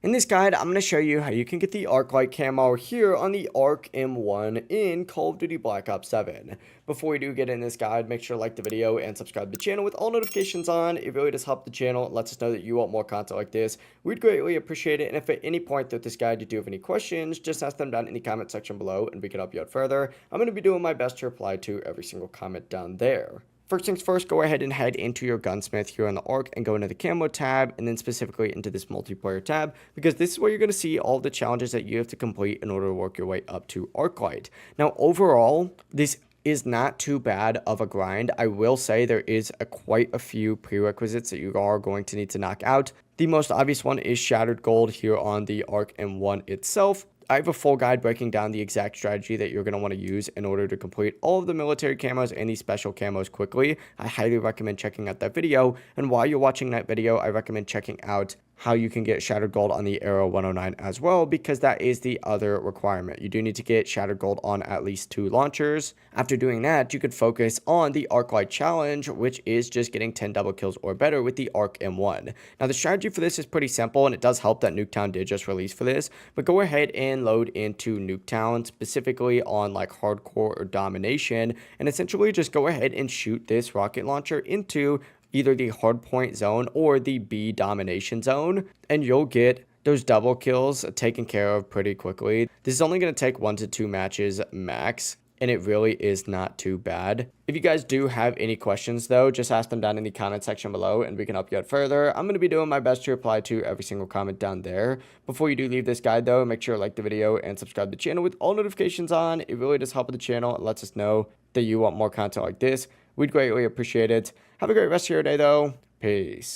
In this guide, I'm going to show you how you can get the Arclight camo here on the Arc M1 in Call of Duty Black Ops 7. Before we do get in this guide, make sure to like the video and subscribe to the channel with all notifications on. It really does help the channel. It lets us know that you want more content like this. We'd greatly appreciate it. And if at any point throughout this guide you do have any questions, just ask them down in the comment section below and we can help you out further. I'm going to be doing my best to reply to every single comment down there. First things first, go ahead and head into your gunsmith here on the Arc and go into the camo tab and then specifically into this multiplayer tab, because this is where you're going to see all the challenges that you have to complete in order to work your way up to Arclight. Now overall, this is not too bad of a grind. I will say there is quite a few prerequisites that you are going to need to knock out. The most obvious one is Shattered Gold here on the Arc M1 itself. I have a full guide breaking down the exact strategy that you're going to want to use in order to complete all of the military camos and these special camos quickly. I highly recommend checking out that video. And while you're watching that video, I recommend checking out how you can get Shattered Gold on the Arrow 109 as well, because that is the other requirement. You do need to get Shattered Gold on at least 2 launchers. After doing that, you could focus on the Arclight challenge, which is just getting 10 double kills or better with the Arc M1. Now the strategy for this is pretty simple, and it does help that Nuketown did just release for this, but go ahead and load into Nuketown, specifically on like hardcore or domination, and essentially just go ahead and shoot this rocket launcher into either the hardpoint zone or the B domination zone, and you'll get those double kills taken care of pretty quickly. This is only going to take 1 to 2 matches max, and it really is not too bad. If you guys do have any questions though, just ask them down in the comment section below and we can help you out further. I'm going to be doing my best to reply to every single comment down there. Before you do leave this guide though, make sure to like the video and subscribe to the channel with all notifications on. It really does help the channel. It lets us know that you want more content like this. We'd greatly appreciate it. Have a great rest of your day though. Peace.